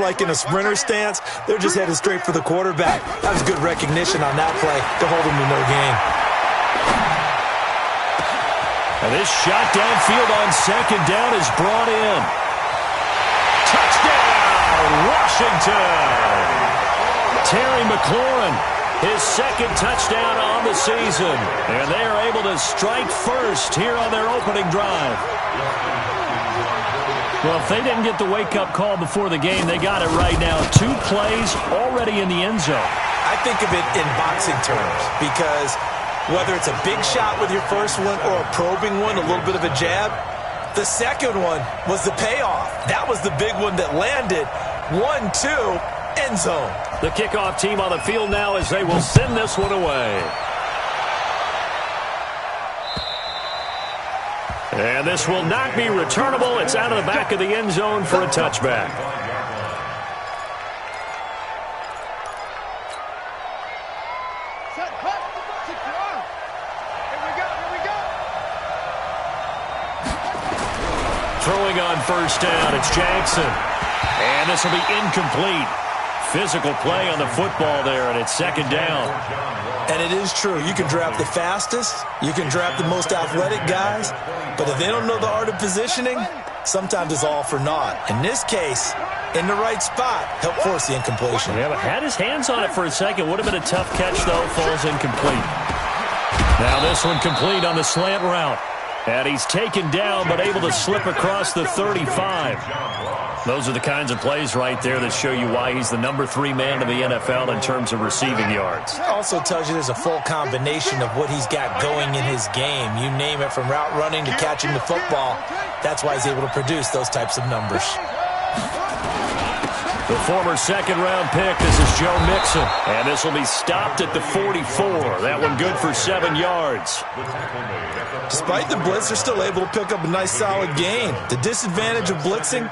like in a sprinter stance. They're just headed straight for the quarterback. That was good recognition on that play to hold them to no gain. And this shot downfield on second down is brought in. Touchdown, Washington! Terry McLaurin, his second touchdown on the season. And they are able to strike first here on their opening drive. Well, if they didn't get the wake-up call before the game, they got it right now. 2 plays already in the end zone. I think of it in boxing terms because whether it's a big shot with your first one or a probing one, a little bit of a jab, the second one was the payoff. That was the big one that landed. 1-2, end zone. The kickoff team on the field now as they will send this one away. And this will not be returnable. It's out of the back of the end zone for a touchback. Throwing on first down, it's Jackson. And this will be incomplete. Physical play on the football there, and it's second down. And it is true. You can draft the fastest. You can draft the most athletic guys. But if they don't know the art of positioning, sometimes it's all for naught. In this case, in the right spot, help force the incompletion. Yeah, but had his hands on it for a second. Would have been a tough catch, though. Falls incomplete. Now this one complete on the slant route. And he's taken down, but able to slip across the 35. Those are the kinds of plays right there that show you why he's the number 3 man in the NFL in terms of receiving yards. Also tells you there's a full combination of what he's got going in his game. You name it, from route running to catching the football. That's why he's able to produce those types of numbers. The former second-round pick, this is Joe Mixon. And this will be stopped at the 44. That one good for 7 yards. Despite the blitz, they're still able to pick up a nice solid gain. The disadvantage of blitzing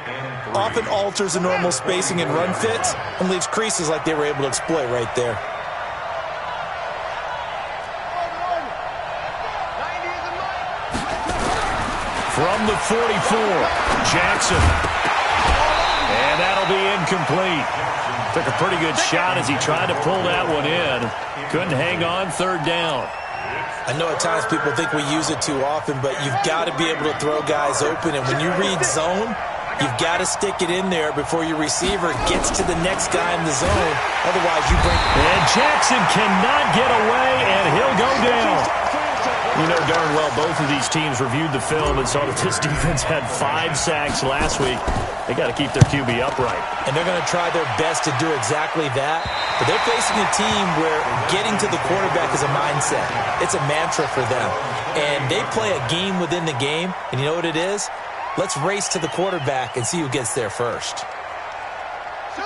often alters the normal spacing and run fits and leaves creases like they were able to exploit right there. From the 44, Jackson. And that'll be incomplete. Took a pretty good shot as he tried to pull that one in. Couldn't hang on, third down. I know at times people think we use it too often, but you've got to be able to throw guys open. And when you read zone, you've got to stick it in there before your receiver gets to the next guy in the zone. Otherwise, you break. And Jackson cannot get away, and he'll go down. You know darn well both of these teams reviewed the film and saw that this defense had 5 sacks last week. They got to keep their QB upright. And they're going to try their best to do exactly that. But they're facing a team where getting to the quarterback is a mindset. It's a mantra for them. And they play a game within the game. And you know what it is? Let's race to the quarterback and see who gets there first.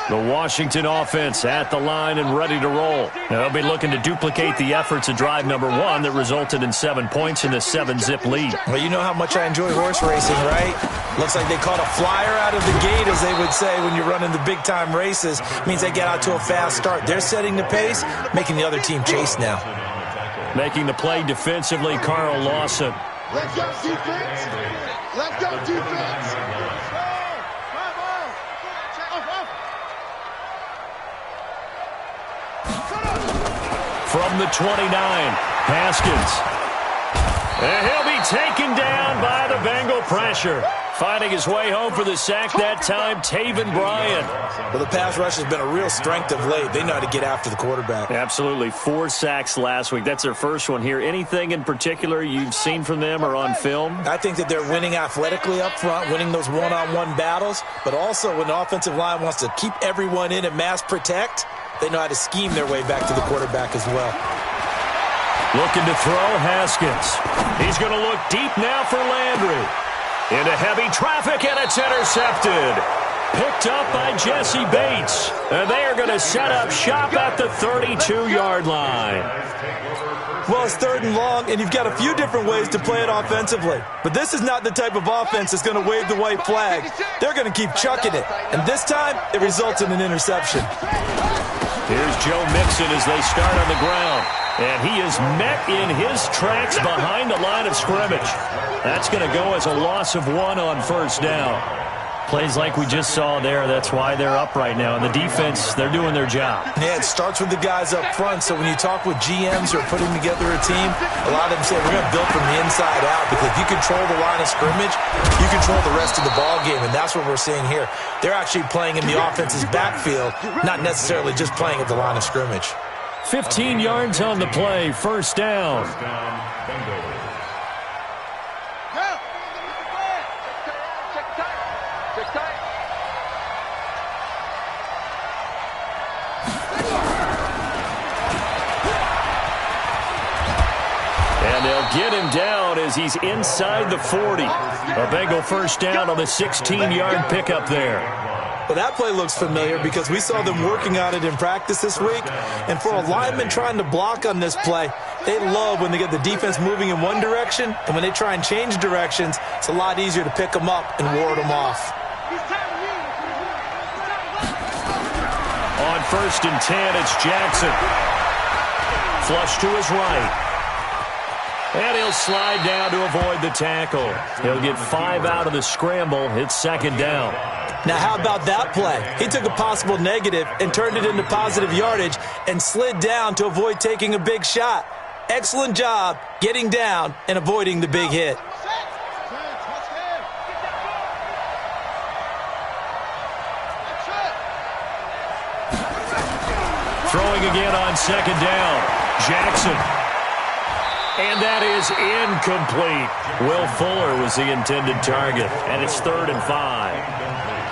The Washington offense at the line and ready to roll. They'll be looking to duplicate the efforts of drive number 1 that resulted in 7 points in a 7-zip lead. Well, you know how much I enjoy horse racing, right? Looks like they caught a flyer out of the gate, as they would say when you're running the big-time races. Means they get out to a fast start. They're setting the pace, making the other team chase now. Making the play defensively, Carl Lawson. Let's go, defense! Let's go, defense! From the 29, Haskins. And he'll be taken down by the Bengal pressure. Finding his way home for the sack that time, Taven Bryan. Well, the pass rush has been a real strength of late. They know how to get after the quarterback. Absolutely. 4 sacks last week. That's their first one here. Anything in particular you've seen from them or on film? I think that they're winning athletically up front, winning those one-on-one battles, but also when the offensive line wants to keep everyone in and mass protect, they know how to scheme their way back to the quarterback as well. Looking to throw, Haskins. He's going to look deep now for Landry. Into heavy traffic, and it's intercepted. Picked up by Jesse Bates. And they are going to set up shop at the 32-yard line. Well, it's 3rd and long, and you've got a few different ways to play it offensively. But this is not the type of offense that's going to wave the white flag. They're going to keep chucking it. And this time, it results in an interception. Here's Joe Mixon as they start on the ground. And he is met in his tracks behind the line of scrimmage. That's going to go as a loss of 1 on first down. Plays like we just saw there, that's why they're up right now. And the defense, they're doing their job. Yeah, it starts with the guys up front. So when you talk with GMs who are putting together a team, a lot of them say we're going to build from the inside out, because if you control the line of scrimmage, you control the rest of the ball game, and that's what we're seeing here. They're actually playing in the offense's backfield, not necessarily just playing at the line of scrimmage. 15 yards on the play, first down. And they'll get him down as he's inside the 40. A Bengal first down on the 16-yard pickup there. Well, that play looks familiar because we saw them working on it in practice this week. And for a lineman trying to block on this play, they love when they get the defense moving in one direction. And when they try and change directions, it's a lot easier to pick them up and ward them off. On 1st and 10, it's Jackson. Flush to his right. And he'll slide down to avoid the tackle. He'll get 5 out of the scramble. It's second down. Now, how about that play? He took a possible negative and turned it into positive yardage and slid down to avoid taking a big shot. Excellent job getting down and avoiding the big hit. Throwing again on second down. Jackson. And that is incomplete. Will Fuller was the intended target, and it's 3rd and 5.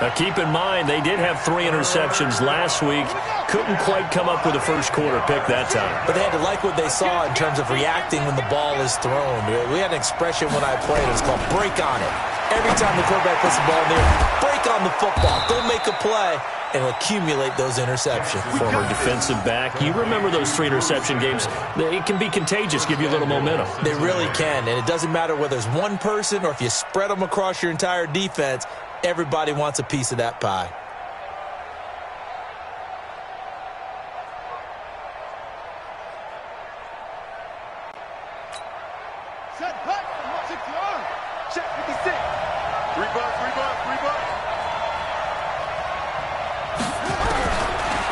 Now keep in mind, they did have 3 interceptions last week. Couldn't quite come up with a first quarter pick that time. But they had to like what they saw in terms of reacting when the ball is thrown. We had an expression when I played. It was called break on it. Every time the quarterback puts the ball in there, break on the football. Go make a play and accumulate those interceptions. Former defensive back. You remember those 3 interception games. It can be contagious, give you a little momentum. They really can, and it doesn't matter whether it's one person or if you spread them across your entire defense. Everybody wants a piece of that pie. Set, cut, 6 yards. Check 56. 3 bucks, 3 bucks, 3 bucks.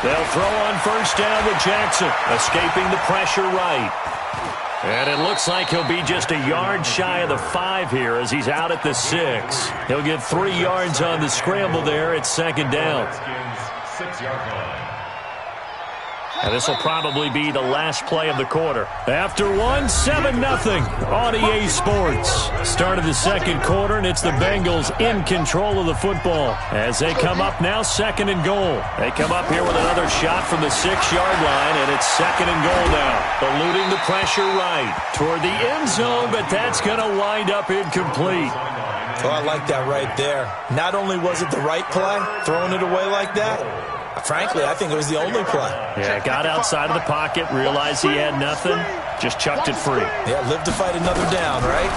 They'll throw on first down with Jackson, escaping the pressure right. And it looks like he'll be just a yard shy of the 5 here as he's out at the 6. He'll get 3 yards on the scramble there at second down. 6-yard line. And this will probably be the last play of the quarter. After 1, 7-0 on EA Sports. Start of the second quarter, and it's the Bengals in control of the football as they come up now 2nd and goal. They come up here with another shot from the 6-yard line, and it's 2nd and goal now. Eluding the pressure right toward the end zone, but that's going to wind up incomplete. Oh, I like that right there. Not only was it the right play, throwing it away like that, frankly, I think it was the only play. Yeah, got outside of the pocket, realized he had nothing, just chucked it free. Yeah, live to fight another down, right?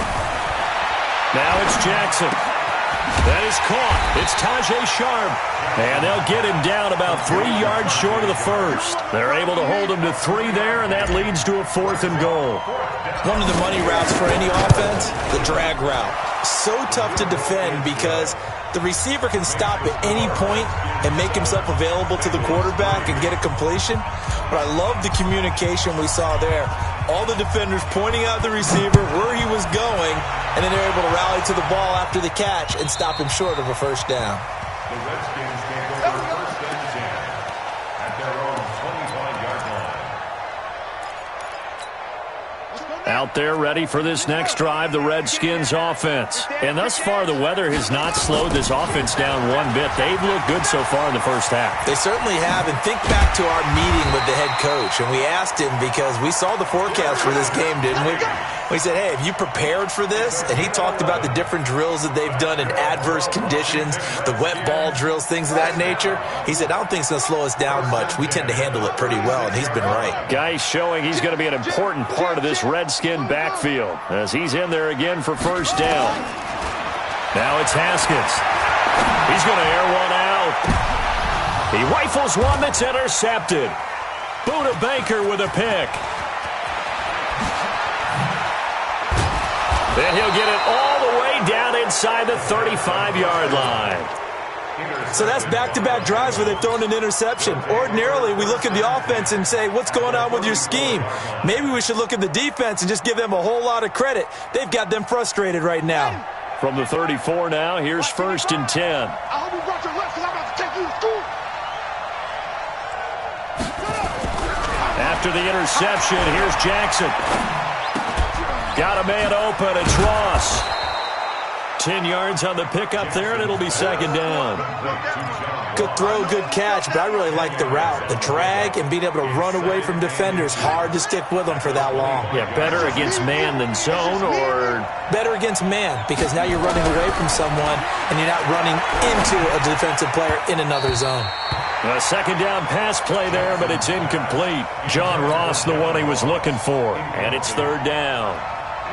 Now it's Jackson. That is caught. It's Tajay Sharp. And they'll get him down about 3 yards short of the first. They're able to hold him to 3 there, and that leads to a 4th and goal. One of the money routes for any offense, the drag route. So tough to defend because the receiver can stop at any point and make himself available to the quarterback and get a completion. But I love the communication we saw there. All the defenders pointing out the receiver, where he was going, and then they're able to rally to the ball after the catch and stop him short of a first down. The Redskins take over 1st and 10 at their own 25-yard line. Out there ready for this next drive, the Redskins offense. And thus far, the weather has not slowed this offense down one bit. They've looked good so far in the first half. They certainly have. And think back to our meeting with the head coach. And we asked him because we saw the forecast for this game, didn't we? We said, hey, have you prepared for this? And he talked about the different drills that they've done in adverse conditions, the wet ball drills, things of that nature. He said, I don't think it's going to slow us down much. We tend to handle it pretty well, and he's been right. Guy's showing he's going to be an important part of this Redskin backfield as he's in there again for first down. Now it's Haskins. He's going to air one out. He rifles one that's intercepted. Buda Baker with a pick. Then he'll get it all the way down inside the 35-yard line. So that's back-to-back drives where they've thrown an interception. Ordinarily, we look at the offense and say, what's going on with your scheme? Maybe we should look at the defense and just give them a whole lot of credit. They've got them frustrated right now. From the 34 now, here's 1st and 10. I hope you brought your left because I'm about to take you to school. After the interception, here's Jackson. Got a man open. It's Ross. 10 yards on the pickup there, and it'll be 2nd down. Good throw, good catch, but I really like the route. The drag and being able to run away from defenders, hard to stick with them for that long. Yeah, better against man than zone, or? Better against man, because now you're running away from someone, and you're not running into a defensive player in another zone. A 2nd down pass play there, but it's incomplete. John Ross, the one he was looking for, and it's 3rd down.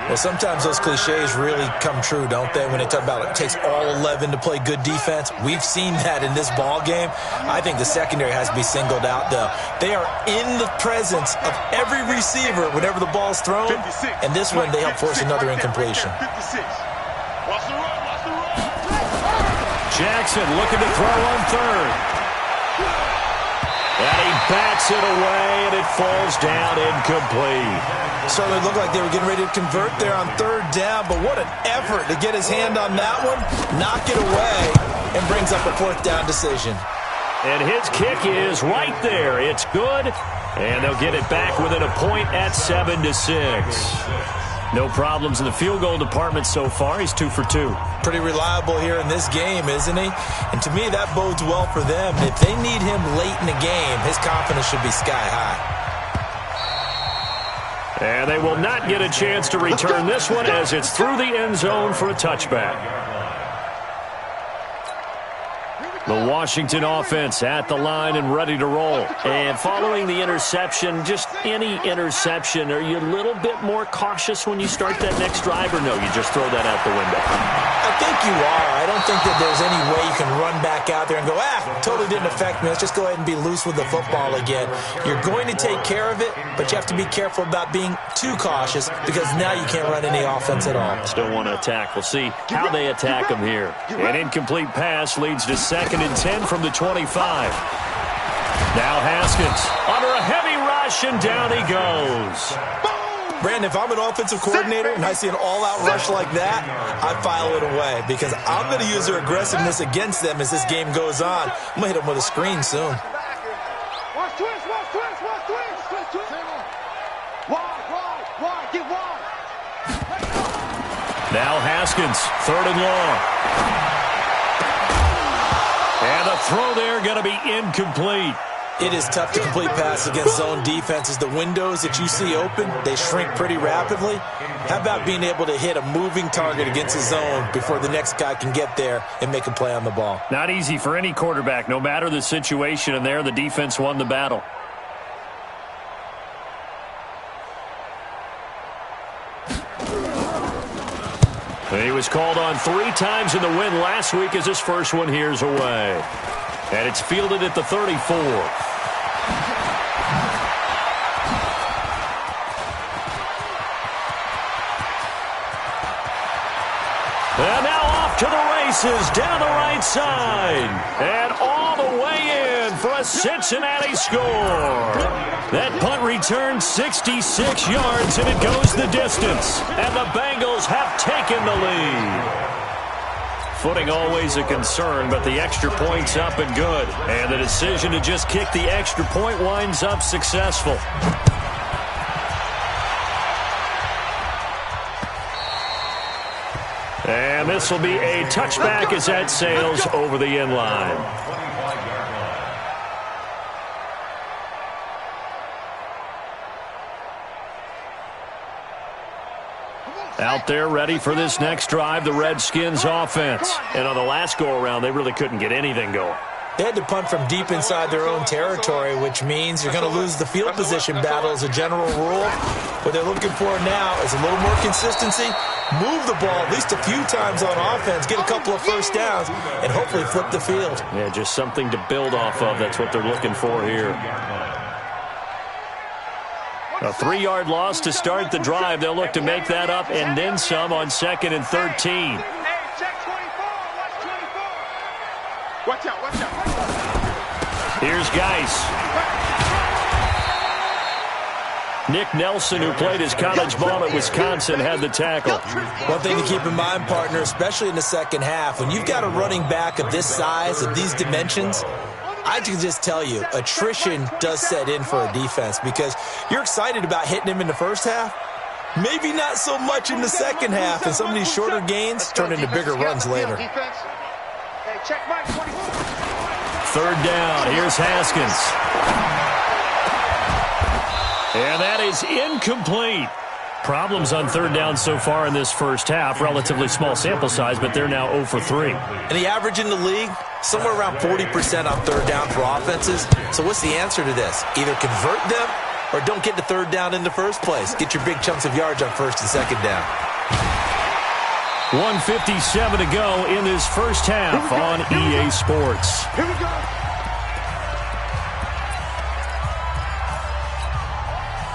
Well, sometimes those cliches really come true, don't they, when they talk about it takes all 11 to play good defense. We've seen that in this ball game. I think the secondary has to be singled out, though. They are in the presence of every receiver whenever the ball's thrown, and this one they help force another incompletion. Jackson looking to throw on 3rd. And he bats it away, and it falls down incomplete. Certainly looked like they were getting ready to convert there on 3rd down, but what an effort to get his hand on that one, knock it away, and brings up a 4th down decision. And his kick is right there. It's good, and they'll get it back within a point at 7-6. No problems in the field goal department so far. He's 2 for 2. Pretty reliable here in this game, isn't he? And to me, that bodes well for them. If they need him late in the game, his confidence should be sky high. And they will not get a chance to return this one as it's through the end zone for a touchback. The Washington offense at the line and ready to roll. And following the interception, just any interception, are you a little bit more cautious when you start that next drive, or no, you just throw that out the window? I think you are. I don't think that there's any way you can run back out there and go, totally didn't affect me. Let's just go ahead and be loose with the football again. You're going to take care of it, but you have to be careful about being too cautious because now you can't run any offense at all. Still want to attack. We'll see how they attack them here. An incomplete pass leads to 2nd and 10 from the 25. Now Haskins under a heavy rush, and down he goes. Brandon, if I'm an offensive coordinator and I see an all-out rush like that, I file it away because I'm going to use their aggressiveness against them as this game goes on. I'm going to hit them with a screen soon. Watch twist, watch twist, watch twist. Wide, get wide. Now Haskins, 3rd and long. And the throw there going to be incomplete. It is tough to complete passes against zone defenses. The windows that you see open, they shrink pretty rapidly. How about being able to hit a moving target against a zone before the next guy can get there and make a play on the ball? Not easy for any quarterback, no matter the situation, and there the defense won the battle. He was called on 3 times in the win last week as his first one here's away. And it's fielded at the 34. And now off to the races down the right side. And all the way in for a Cincinnati score. That punt returned 66 yards, and it goes the distance. And the Bengals have taken the lead. Footing always a concern, but the extra point's up and good. And the decision to just kick the extra point winds up successful. And this will be a touchback as that sails over the end line. Out there ready for this next drive, the Redskins offense. And on the last go-around, they really couldn't get anything going. They had to punt from deep inside their own territory, which means you're going to lose the field position battle as a general rule. What they're looking for now is a little more consistency, move the ball at least a few times on offense, get a couple of first downs, and hopefully flip the field. Yeah, just something to build off of. That's what they're looking for here. A 3-yard loss to start the drive. They'll look to make that up and then some on 2nd and 13. Watch Here's Geis. Nick Nelson, who played his college ball at Wisconsin, had the tackle. One thing to keep in mind, partner, especially in the second half, when you've got a running back of this size, of these dimensions, I can just tell you, attrition does set in for a defense because you're excited about hitting him in the first half. Maybe not so much in the second half, and some of these shorter gains turn into bigger runs later. Third down. Here's Haskins. And that is incomplete. Problems on third down so far in this first half. Relatively small sample size, but they're now 0 for 3. And the average in the league, somewhere around 40% on third down for offenses. So what's the answer to this? Either convert them or don't get to third down in the first place. Get your big chunks of yards on first and second down. 1:57 to go in this first half on EA Sports. Here we go.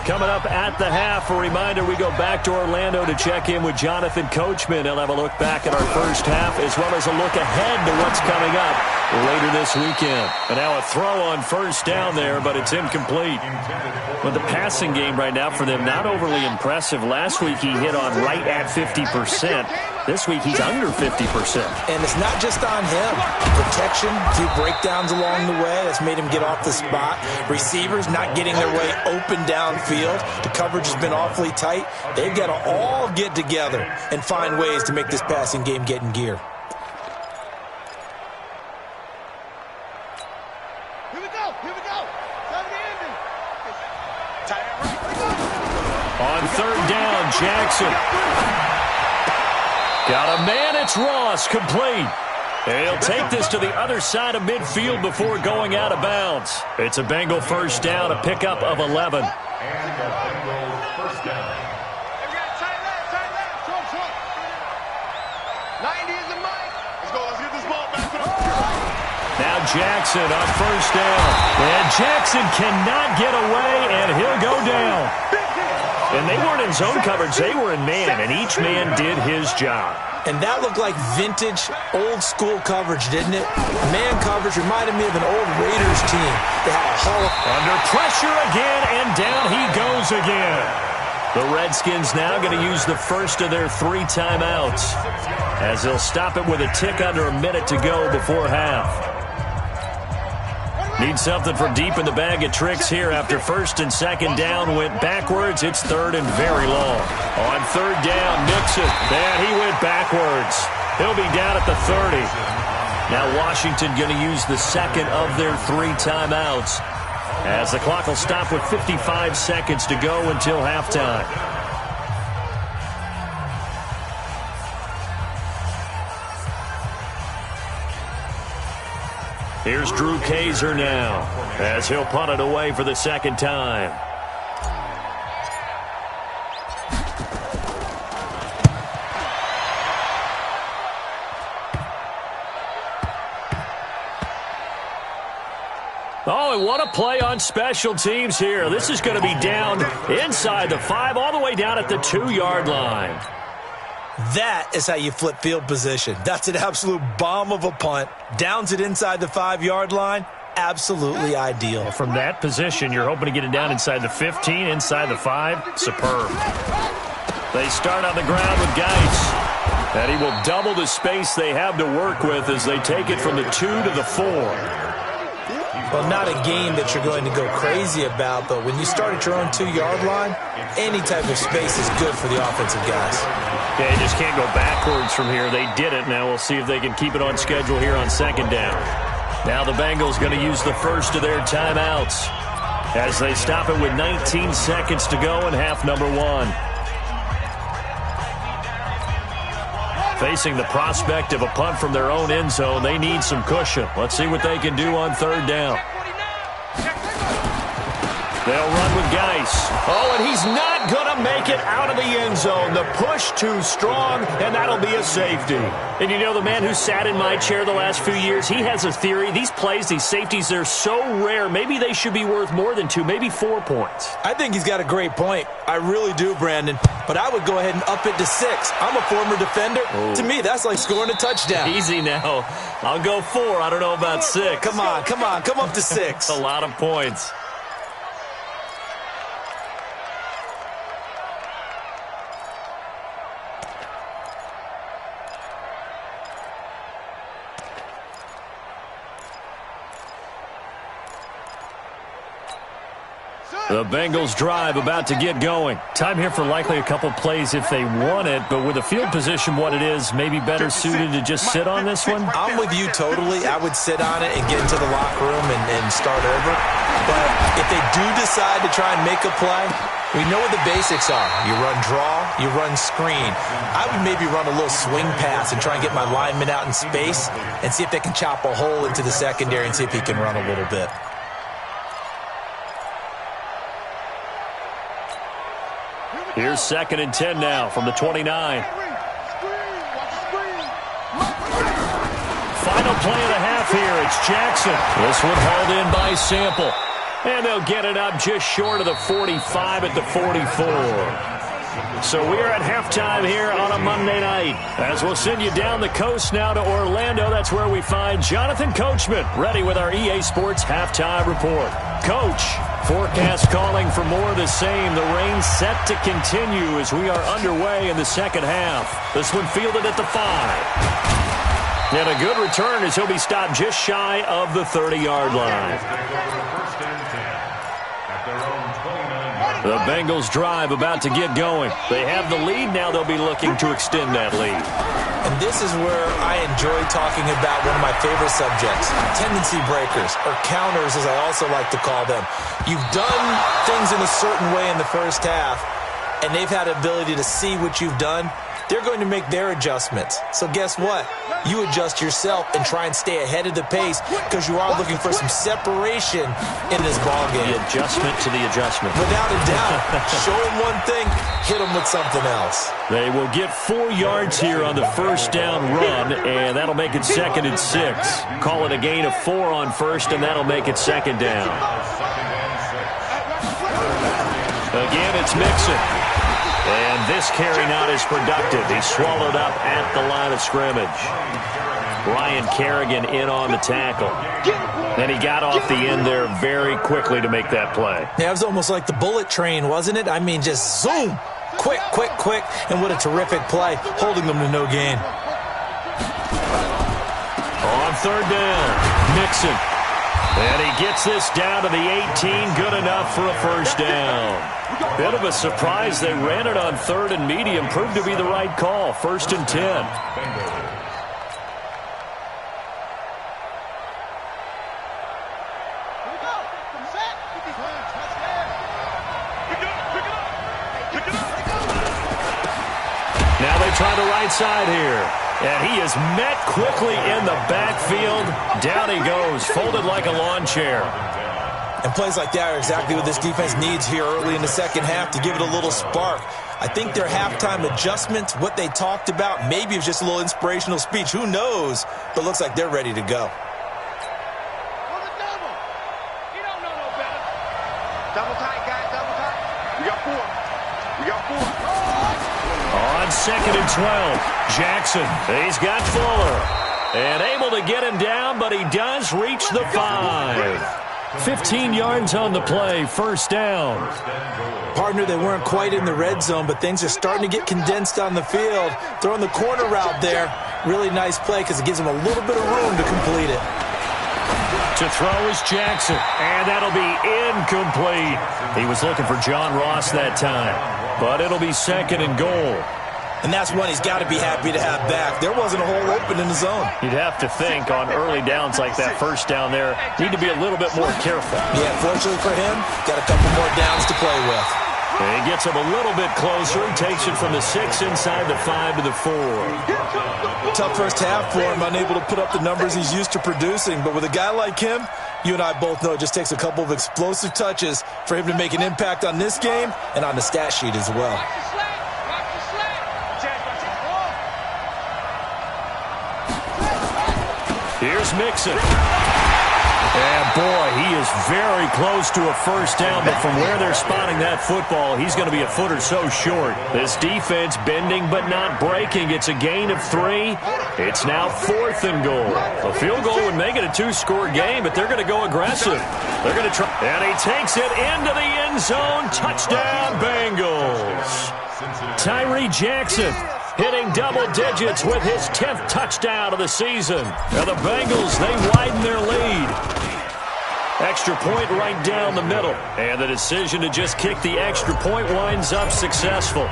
Coming up at the half, a reminder, we go back to Orlando to check in with Jonathan Coachman. He'll have a look back at our first half as well as a look ahead to what's coming up later this weekend. And now a throw on first down there, but it's incomplete. But the passing game right now for them, not overly impressive. Last week he hit on right at 50%. This week he's under 50%. And it's not just on him. Protection, a few breakdowns along the way. That's made him get off the spot. Receivers not getting their way open downfield. The coverage has been awfully tight. They've got to all get together and find ways to make this passing game get in gear. Here we go. Here we go. On third down, Jackson. Got a man, it's Ross, complete. He'll take this to the other side of midfield before going out of bounds. It's a Bengal first down, a pickup of 11. Now Jackson on first down. And Jackson cannot get away, and he'll go down. And they weren't in zone coverage. They were in man, and each man did his job. And that looked like vintage, old-school coverage, didn't it? Man coverage reminded me of an old Raiders team. They had a Hall of... Under pressure again, and down he goes again. The Redskins now going to use the first of their 3 timeouts, as they'll stop it with a tick under a minute to go before half. Need something for deep in the bag of tricks here after first and second down went backwards. It's third and very long. On third down, Nixon. And he went backwards. He'll be down at the 30. Now Washington going to use the second of their 3 timeouts, as the clock will stop with 55 seconds to go until halftime. Here's Drew Kaiser now, as he'll punt it away for the second time. Oh, and what a play on special teams here. This is going to be down inside the 5, all the way down at the 2-yard line. That is how you flip field position. That's an absolute bomb of a punt. Downs it inside the 5-yard line. Absolutely ideal. From that position, you're hoping to get it down inside the 15, inside the 5. Superb. They start on the ground with Geis. And he will double the space they have to work with as they take it from the 2 to the 4. Well, not a game that you're going to go crazy about, but when you start at your own 2-yard line, any type of space is good for the offensive guys. Yeah, you just can't go backwards from here. They did it. Now we'll see if they can keep it on schedule here on second down. Now the Bengals going to use the first of their timeouts, as they stop it with 19 seconds to go in half number 1. Facing the prospect of a punt from their own end zone, they need some cushion. Let's see what they can do on third down. They'll run with Geis. Oh, and he's not going to make it out of the end zone. The push too strong, and that'll be a safety. And you know, the man who sat in my chair the last few years, he has a theory. These plays, these safeties, they're so rare. Maybe they should be worth more than 2, maybe 4 points. I think he's got a great point. I really do, Brandon. But I would go ahead and up it to 6. I'm a former defender. Oh. To me, that's like scoring a touchdown. Easy now. I'll go 4. I don't know about 6. Come on. Come up to 6. A lot of points. The Bengals drive about to get going. Time here for likely a couple plays if they want it, but with the field position what it is, maybe better suited to just sit on this one? I'm with you totally. I would sit on it and get into the locker room and start over. But if they do decide to try and make a play, we know what the basics are. You run draw, you run screen. I would maybe run a little swing pass and try and get my lineman out in space and see if they can chop a hole into the secondary and see if he can run a little bit. Here's 2nd and 10 now from the 29. Final play of the half here. It's Jackson. This one hauled in by Sample. And they'll get it up just short of the 45 at the 44. So we're at halftime here on a Monday night. As we'll send you down the coast now to Orlando, that's where we find Jonathan Coachman, ready with our EA Sports halftime report. Coach, forecast calling for more of the same. The rain set to continue as we are underway in the second half. This one fielded at the 5. And a good return as he'll be stopped just shy of the 30-yard line. The Bengals drive about to get going. They have the lead. Now they'll be looking to extend that lead. And this is where I enjoy talking about one of my favorite subjects, tendency breakers, or counters as I also like to call them. You've done things in a certain way in the first half, and they've had the ability to see what you've done. They're going to make their adjustments. So guess what? You adjust yourself and try and stay ahead of the pace because you are looking for some separation in this ballgame. The adjustment to the adjustment. Without a doubt. Show them one thing, hit them with something else. They will get 4 yards here on the first down run, and that'll make it 2nd and 6. Call it a gain of 4 on first, and that'll make it 2nd down. Again, it's Mixon. And this carry not as productive. He's swallowed up at the line of scrimmage. Ryan Kerrigan in on the tackle. And he got off the end there very quickly to make that play. Yeah, it was almost like the bullet train, wasn't it? I mean, just zoom. Quick. And what a terrific play, holding them to no gain. On 3rd down, Mixon. And he gets this down to the 18. Good enough for a first down. Bit of a surprise. They ran it on 3rd and medium. Proved to be the right call. 1st and 10. Now they try the right side here. And he is met quickly in the backfield. Down he goes, folded like a lawn chair. And plays like that are exactly what this defense needs here early in the second half to give it a little spark. I think their halftime adjustments, what they talked about, maybe it was just a little inspirational speech. Who knows? But looks like they're ready to go. Double tight, guys, double tight. We got 4. On 2nd and 12, Jackson. He's got Fuller. And able to get him down, but he does reach the 5. 15 yards on the play, first down. Partner, they weren't quite in the red zone, but things are starting to get condensed on the field. Throwing the corner route there, really nice play because it gives them a little bit of room to complete it. To throw is Jackson, and that'll be incomplete. He was looking for John Ross that time, but it'll be 2nd and goal. And that's one he's got to be happy to have back. There wasn't a hole open in the zone. You'd have to think on early downs like that first down there, need to be a little bit more careful. Yeah, fortunately for him, got a couple more downs to play with. And he gets him a little bit closer and takes it from the 6 inside the 5 to the 4. Tough first half for him, unable to put up the numbers he's used to producing. But with a guy like him, You and I both know it just takes a couple of explosive touches for him to make an impact on this game and on the stat sheet as well. Here's Mixon. And, boy, he is very close to a first down, but from where they're spotting that football, he's going to be a foot or so short. This defense bending but not breaking. It's a gain of 3. It's now 4th and goal. A field goal would make it a 2-score game, but they're going to go aggressive. They're going to try. And he takes it into the end zone. Touchdown, Bengals. Tyree Jackson hitting double digits with his 10th touchdown of the season. Now the Bengals, they widen their lead. Extra point right down the middle. And the decision to just kick the extra point winds up successful.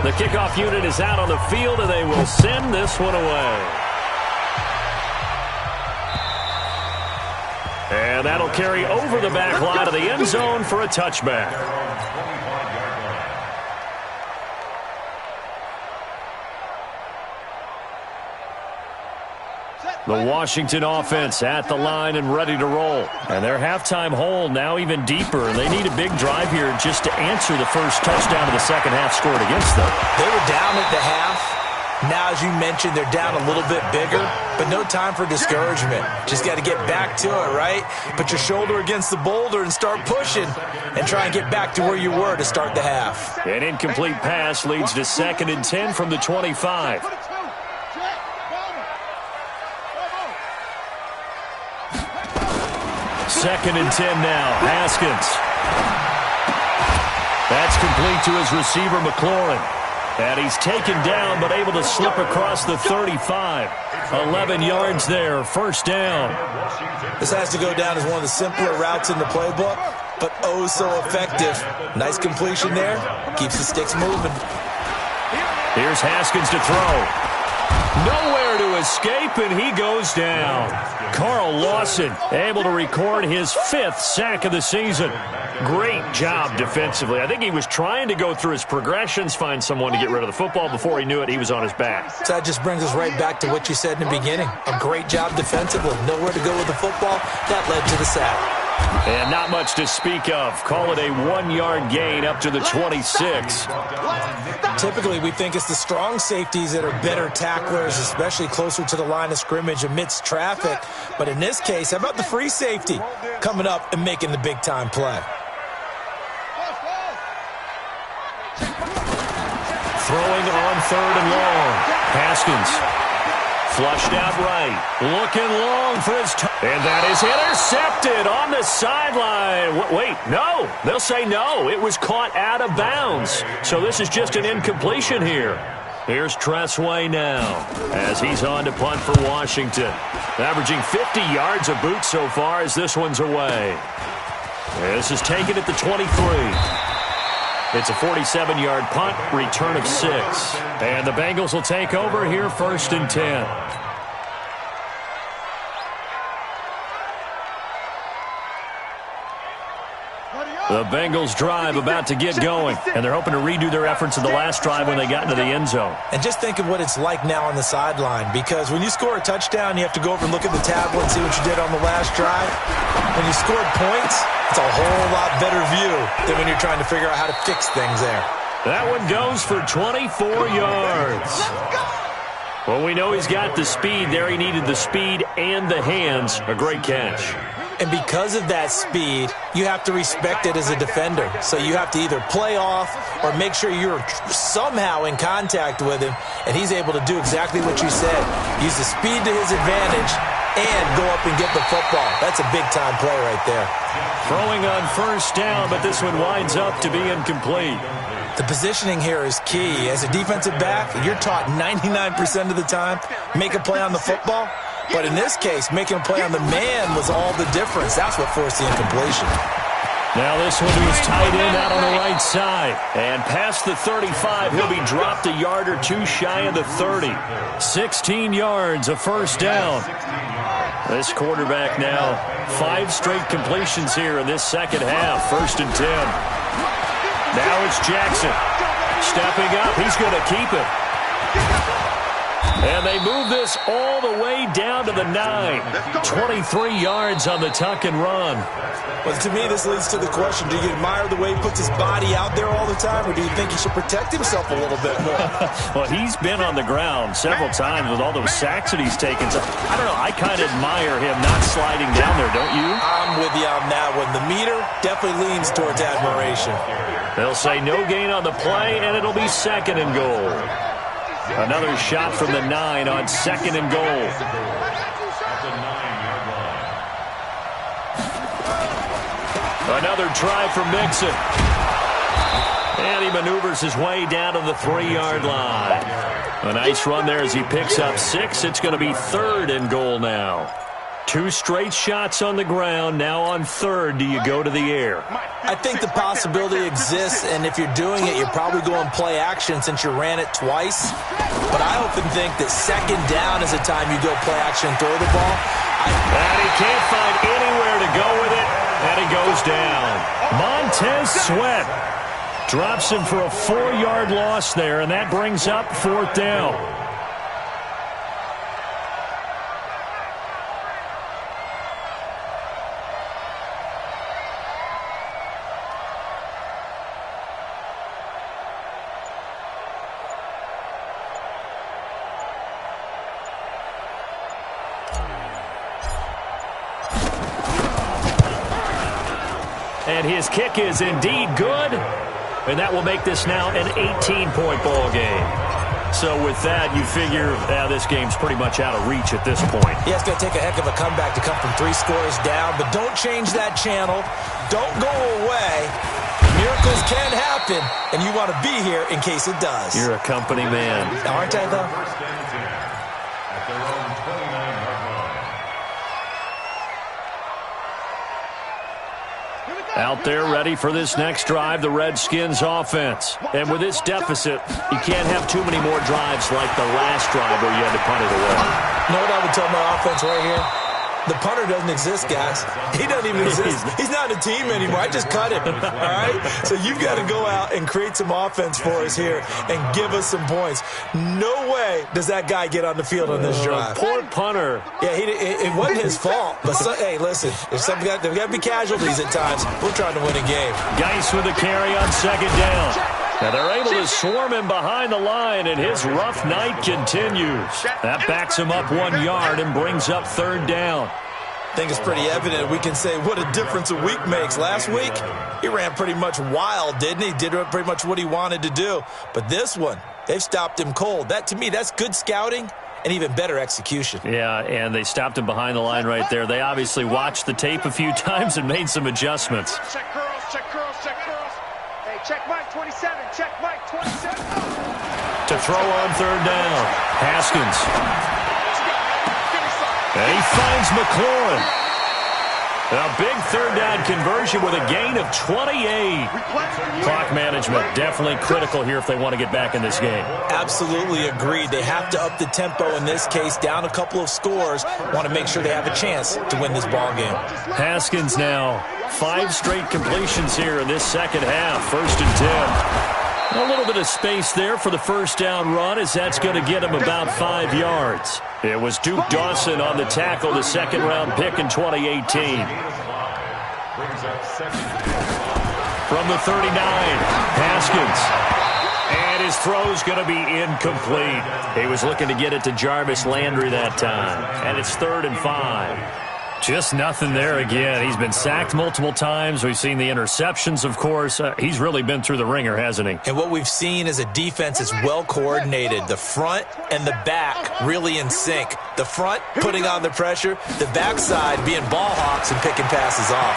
The kickoff unit is out on the field, and they will send this one away. And that'll carry over the back line of the end zone for a touchback. The Washington offense at the line and ready to roll. And their halftime hole now even deeper. And they need a big drive here just to answer the first touchdown of the second half scored against them. They were down at the half. Now, as you mentioned, they're down a little bit bigger, but no time for discouragement. Just got to get back to it, right? Put your shoulder against the boulder and start pushing and try and get back to where you were to start the half. An incomplete pass leads to 2nd and 10 from the 25. Second and 10 now. Haskins. That's complete to his receiver, McLaurin. And he's taken down, but able to slip across the 35. 11 yards there. First down. This has to go down as one of the simpler routes in the playbook, but oh so effective. Nice completion there. Keeps the sticks moving. Here's Haskins to throw. Nowhere to escape, and he goes down. Carl Lawson able to record his 5th sack of the season. Great job defensively. I think he was trying to go through his progressions, find someone to get rid of the football. Before he knew it, he was on his back. So that just brings us right back to what you said in the beginning. A great job defensively. Nowhere to go with the football. That led to the sack. And not much to speak of. Call it a 1-yard gain up to the 26. Typically, we think it's the strong safeties that are better tacklers, especially closer to the line of scrimmage amidst traffic. But in this case, how about the free safety coming up and making the big-time play? Throwing on 3rd and long. Haskins. Flushed out right. Looking long for his and that is intercepted on the sideline. Wait, no. They'll say no. It was caught out of bounds. So this is just an incompletion here. Here's Tressway now as he's on to punt for Washington. Averaging 50 yards a boot so far as this one's away. This is taken at the 23. It's a 47-yard punt, return of 6. And the Bengals will take over here 1st and 10. The Bengals drive about to get going, and they're hoping to redo their efforts in the last drive when they got into the end zone. And just think of what it's like now on the sideline, because when you score a touchdown, you have to go over and look at the tablet and see what you did on the last drive. When you scored points, it's a whole lot better view than when you're trying to figure out how to fix things there. That one goes for 24 yards. Well, we know he's got the speed there. He needed the speed and the hands. A great catch. And because of that speed, you have to respect it as a defender. So you have to either play off or make sure you're somehow in contact with him, and he's able to do exactly what you said. Use the speed to his advantage and go up and get the football. That's a big-time play right there. Throwing on 1st down, but this one winds up to be incomplete. The positioning here is key. As a defensive back, you're taught 99% of the time, make a play on the football. But in this case, making a play on the man was all the difference. That's what forced the incompletion. Now this one is tight end out on the right side. And past the 35, he'll be dropped a yard or two shy of the 30. 16 yards, a 1st down. This quarterback now, 5 straight completions here in this second half. 1st and 10. Now it's Jackson. Stepping up, he's going to keep it. And they move this all the way down to the 9. 23 yards on the tuck and run. Well, to me, this leads to the question, do you admire the way he puts his body out there all the time, or do you think he should protect himself a little bit more? Well, he's been on the ground several times with all those sacks that he's taken. So, I don't know, I kind of admire him not sliding down there, don't you? I'm with you on that one. The meter definitely leans towards admiration. They'll say no gain on the play, and it'll be 2nd and goal. Another shot from the 9 on 2nd and goal. Another try from Mixon. And he maneuvers his way down to the 3-yard line. A nice run there as he picks up 6. It's going to be 3rd and goal now. 2 straight shots on the ground. Now on 3rd, do you go to the air? I think the possibility exists, and if you're doing it, you're probably going play action since you ran it twice. But I often think that 2nd down is the time you go play action and throw the ball. And he can't find anywhere to go with it, and he goes down. Montez Sweat drops him for a 4-yard loss there, and that brings up 4th down. And his kick is indeed good. And that will make this now an 18-point ball game. So with that, you figure this game's pretty much out of reach at this point. Yeah, it's going to take a heck of a comeback to come from 3 scores down. But don't change that channel. Don't go away. Miracles can happen. And you want to be here in case it does. You're a company man. Aren't I, though? Out there ready for this next drive, the Redskins offense. And with this deficit, you can't have too many more drives like the last drive where you had to punt it away. You know what I would tell my offense right here? The punter doesn't exist, guys. He doesn't even exist. He's not in the team anymore. I just cut him, all right? So you've got to go out and create some offense for us here and give us some points. No way does that guy get on the field on this drive. Poor punter. Yeah, it wasn't his fault. But, hey, listen, there's got to be casualties at times. We're trying to win a game. Geis with a carry on 2nd down. Now they're able to swarm him behind the line, and his rough night continues. That backs him up 1 yard and brings up 3rd down. I think it's pretty evident. We can say what a difference a week makes. Last week, he ran pretty much wild, didn't he? Did pretty much what he wanted to do. But this one, they've stopped him cold. That, to me, that's good scouting and even better execution. Yeah, and they stopped him behind the line right there. They obviously watched the tape a few times and made some adjustments. Check girls, check girls, check girls. Hey, check Mike 27, check Mike 27. To throw on 3rd down, Haskins. And he finds McLaurin. A big 3rd down conversion with a gain of 28. Clock management definitely critical here if they want to get back in this game. Absolutely agreed. They have to up the tempo in this case, down a couple of scores. Want to make sure they have a chance to win this ball game. Haskins now, 5 straight completions here in this 2nd half. 1st and 10. A little bit of space there for the 1st down run as that's going to get him about 5 yards. It was Duke Dawson on the tackle, the 2nd-round pick in 2018. From the 39, Haskins. And his throw's going to be incomplete. He was looking to get it to Jarvis Landry that time. And it's 3rd and 5. Just nothing there again. He's been sacked multiple times. We've seen the interceptions, of course. He's really been through the ringer, hasn't he? And what we've seen is a defense that's well coordinated. The front and the back really in sync. The front putting on the pressure. The backside being ball hawks and picking passes off.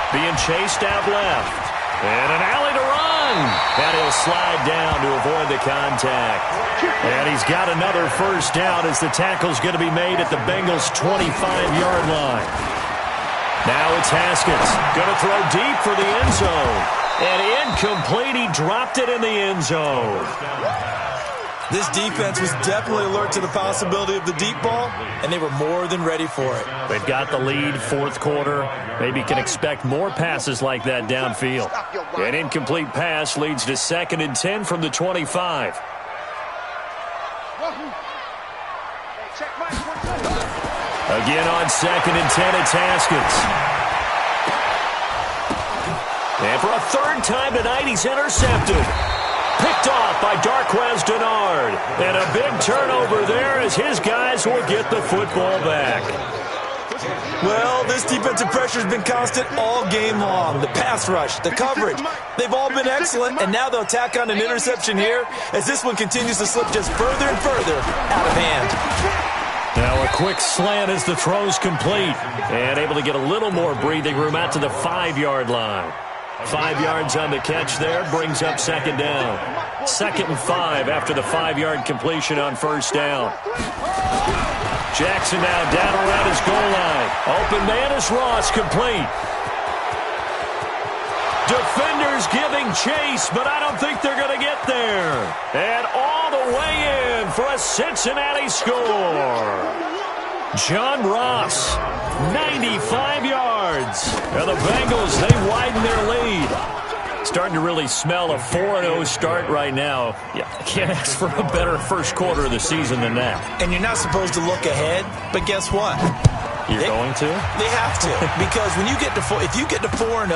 Being chased out left. And an alley to run. And he'll slide down to avoid the contact. And he's got another 1st down as the tackle's going to be made at the Bengals' 25-yard line. Now it's Haskins. Going to throw deep for the end zone. And incomplete. He dropped it in the end zone. This defense was definitely alert to the possibility of the deep ball, and they were more than ready for it. They've got the lead, 4th quarter. Maybe can expect more passes like that downfield. An incomplete pass leads to 2nd and 10 from the 25. Again on 2nd and 10, it's Haskins. And for a third time tonight, he's intercepted. Picked off by Darquez Denard. And a big turnover there as his guys will get the football back. Well, this defensive pressure has been constant all game long. The pass rush, the coverage, they've all been excellent, and now they'll tack on an interception here as this one continues to slip just further and further out of hand. Now a quick slant as the throw's complete. And able to get a little more breathing room out to the 5-yard line. 5 yards on the catch there, brings up 2nd down. 2nd and 5 after the 5-yard completion on 1st down. Jackson now down around his goal line. Open man is Ross, complete. Defenders giving chase, but I don't think they're going to get there. And all the way in for a Cincinnati score. John Ross, 95 yards. And the Bengals, they widen their lead. Starting to really smell a 4-0 start right now. Yeah, can't ask for a better first quarter of the season than that. And you're not supposed to look ahead, but guess what? You're going to? They have to, because when you get to if you get to 4-0,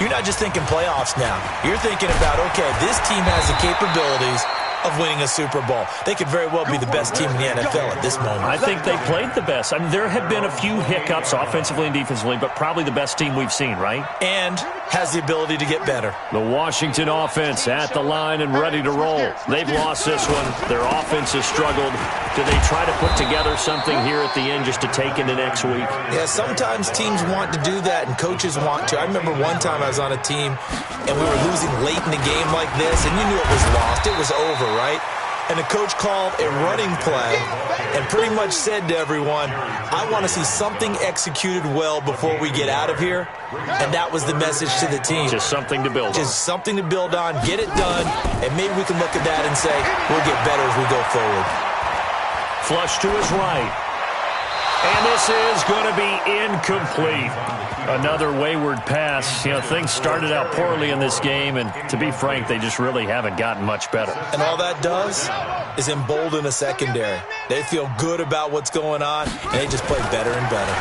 you're not just thinking playoffs now. You're thinking about, okay, this team has the capabilities of winning a Super Bowl. They could very well be the best team in the NFL at this moment. I think they played the best. I mean, there have been a few hiccups offensively and defensively, but probably the best team we've seen, right? And has the ability to get better. The Washington offense at the line and ready to roll. They've lost this one. Their offense has struggled. Do they try to put together something here at the end just to take into next week? Yeah, sometimes teams want to do that and coaches want to. I remember one time I was on a team and we were losing late in the game like this, and you knew it was lost. It was over, right? And the coach called a running play and pretty much said to everyone, I want to see something executed well before we get out of here. And that was the message to the team. Just something to build on. Just something to build on, get it done, and maybe we can look at that and say, we'll get better as we go forward. Flush to his right. And this is going to be incomplete. Another wayward pass. You know, things started out poorly in this game, and to be frank, they just really haven't gotten much better. And all that does is embolden a secondary. They feel good about what's going on, and they just play better and better.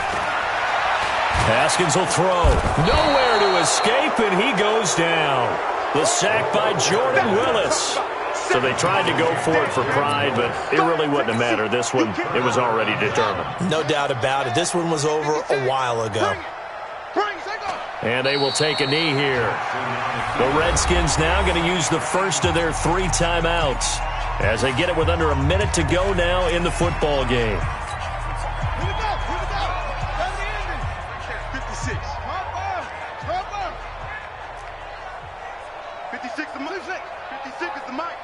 Haskins will throw. Nowhere to escape, and he goes down. The sack by Jordan Willis. So they tried to go for it for pride, but it really wouldn't have mattered. This one, it was already determined. No doubt about it. This one was over a while ago. And they will take a knee here. The Redskins now going to use the first of their 3 timeouts as they get it with under a minute to go now in the football game. 56. 56 is the mic.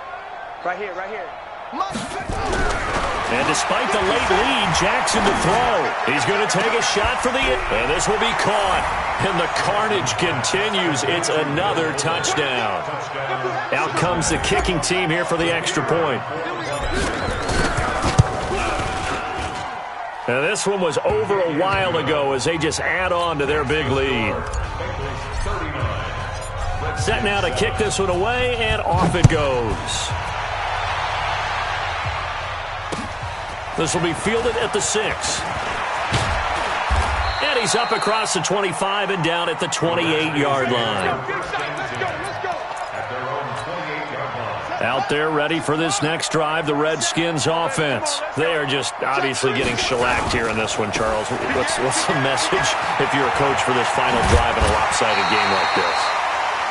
Right here. And despite the late lead, Jackson to throw. He's going to take a shot for the end. And this will be caught. And the carnage continues. It's another touchdown. Out comes the kicking team here for the extra point. And this one was over a while ago as they just add on to their big lead. Set now to kick this one away, and off it goes. This will be fielded at the 6. And he's up across the 25 and down at the 28-yard line. Out there ready for this next drive, the Redskins offense. They are just obviously getting shellacked here in this one, Charles. What's the message if you're a coach for this final drive in a lopsided game like this?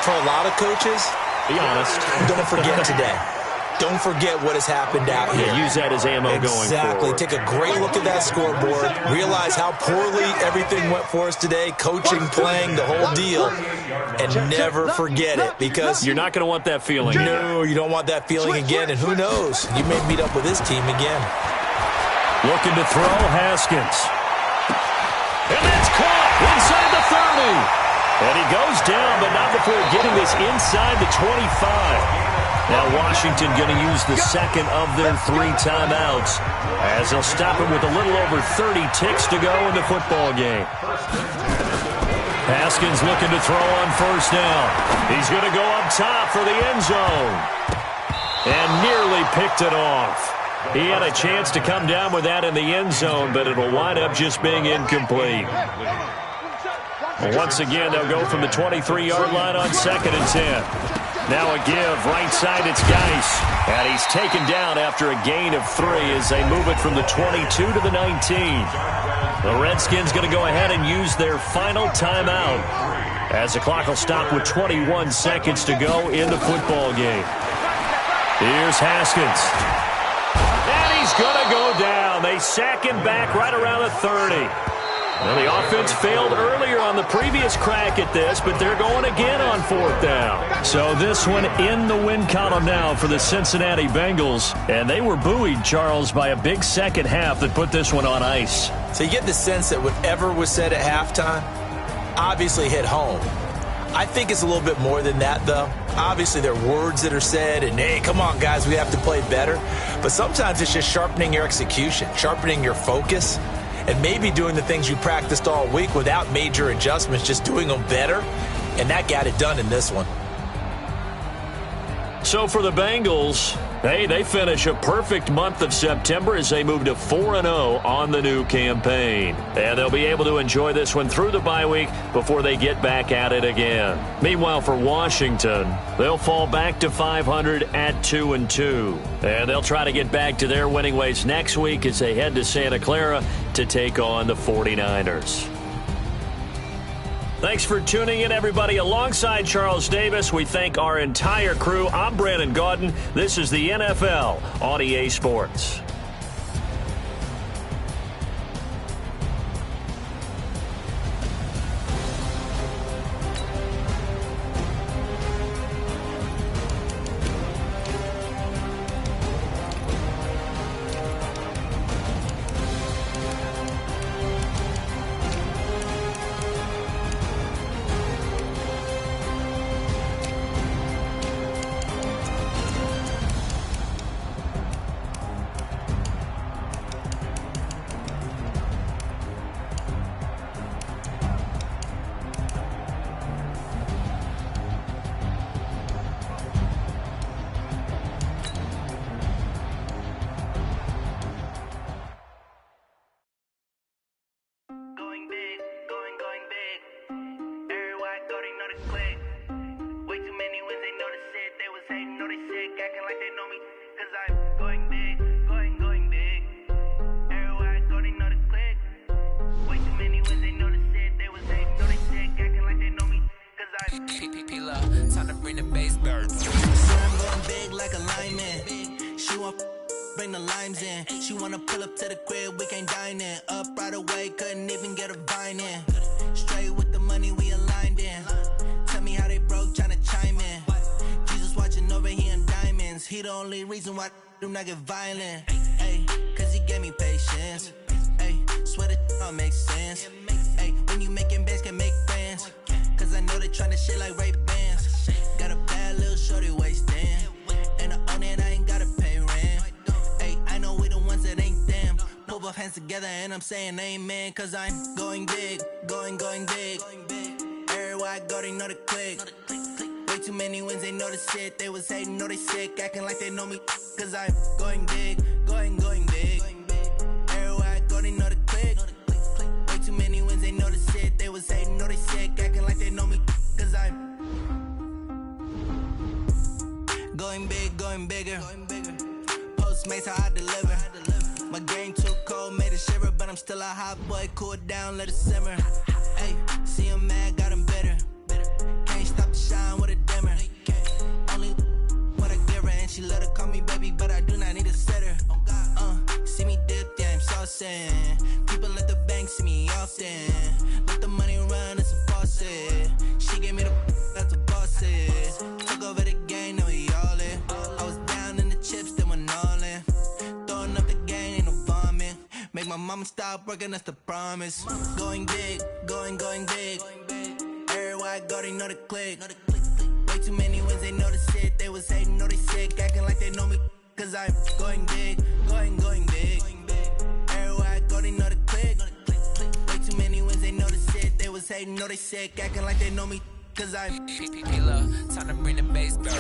For a lot of coaches, be honest, don't forget today. Don't forget what has happened out here. Use that as ammo going forward. Exactly. Take a great look at that scoreboard. Realize how poorly everything went for us today. Coaching, playing, the whole deal. And never forget it, because you're not going to want that feeling. No, you don't want that feeling again. And who knows? You may meet up with this team again. Looking to throw, Haskins. And that's caught inside the 30. And he goes down, but not before getting this inside the 25. Now Washington going to use the second of their 3 timeouts as they'll stop him with a little over 30 ticks to go in the football game. Haskins looking to throw on first down. He's going to go up top for the end zone. And nearly picked it off. He had a chance to come down with that in the end zone, but it'll wind up just being incomplete. Once again, they'll go from the 23-yard line on 2nd and 10. Now a give. Right side, it's Geis. And he's taken down after a gain of 3 as they move it from the 22 to the 19. The Redskins going to go ahead and use their final timeout as the clock will stop with 21 seconds to go in the football game. Here's Haskins. And he's going to go down. They sack him back right around the 30. Well, the offense failed earlier on the previous crack at this, but they're going again on 4th down. So this one in the win column now for the Cincinnati Bengals. And they were buoyed, Charles, by a big second half that put this one on ice. So you get the sense that whatever was said at halftime obviously hit home. I think it's a little bit more than that, though. Obviously, there are words that are said, and, hey, come on, guys, we have to play better. But sometimes it's just sharpening your execution, sharpening your focus, and maybe doing the things you practiced all week without major adjustments, just doing them better. And that got it done in this one. So for the Bengals, hey, they finish a perfect month of September as they move to 4-0 on the new campaign. And they'll be able to enjoy this one through the bye week before they get back at it again. Meanwhile, for Washington, they'll fall back to 500 at 2-2. And they'll try to get back to their winning ways next week as they head to Santa Clara to take on the 49ers. Thanks for tuning in, everybody. Alongside Charles Davis, we thank our entire crew. I'm Brandon Gaudin. This is the NFL on EA Sports. Bring the limes in. She wanna pull up to the crib, we can't dine in. Up right away, couldn't even get a vine in. Straight with the money, we aligned in. Tell me how they broke, tryna chime in. Jesus watching over here in diamonds. He the only reason why do not get violent. Ay, cause he gave me patience. Ay, swear that all makes sense. Ay, when you making bands, can make friends. Cause I know they tryna shit like Ray-Bans. Got a bad little shorty wasting. And I own it, I ain't gotta pay rent. I know we the ones that ain't them. Pull both hands together and I'm saying amen. Cause I'm going big, going big. Everywhere I go, they know the click. Way too many wins, they know the shit. They was hating, know they sick, acting like they know me. Cause I'm going big, going big. Everywhere I go, they know the click. Way too many wins, they know the shit. They was hating, know they sick, acting like they know me. Cause I'm going big, going bigger. Postmates how I deliver. My game too cold, made it shiver, but I'm still a hot boy. Cool it down, let it simmer. Hey, see him mad, got him bitter. Can't stop the shine with a dimmer. Only what I give her, and she let her call me baby, but I do not need a sitter. See me dip, yeah, I'm saucing. People at the bank see me often. Let the money run, it's a faucet. She gave me the that's a boss is. Took over the game, now we all in. I was down in the chips, then went all in. Throwing up the game, ain't no vomit. Make my mama stop working, that's the promise. Going big, going big. Everywhere I go, they know the click. Way too many wins, they know the shit. They was hating, know they sick, acting like they know me. Cause I'm going big, going big. Everywhere I go, they know the click. Way too many wins, they know the shit. They was hating, know they sick, acting like they know me. Cause I'm time to bring the bass back.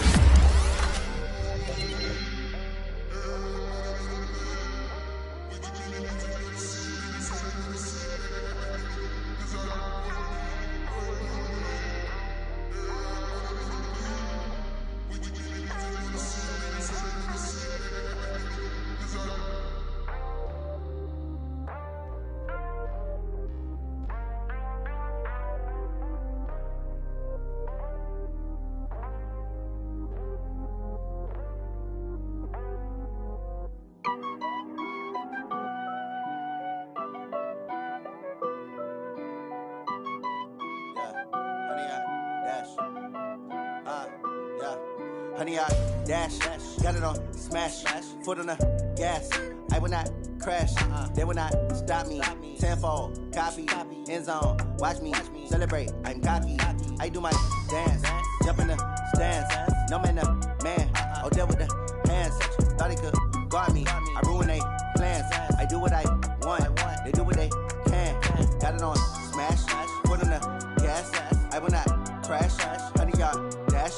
100-yard dash. Got it on smash. Foot on the gas. I will not crash. They will not stop me. Tenfold, copy, end zone. Watch me celebrate. I'm cocky. I do my dance. Jump in the stands. No man, man. Oh, there with the hands. Thought he could guard me. I ruin they plans. I do what I want. They do what they can. Got it on smash. Foot on the gas. I will not crash. 100-yard dash.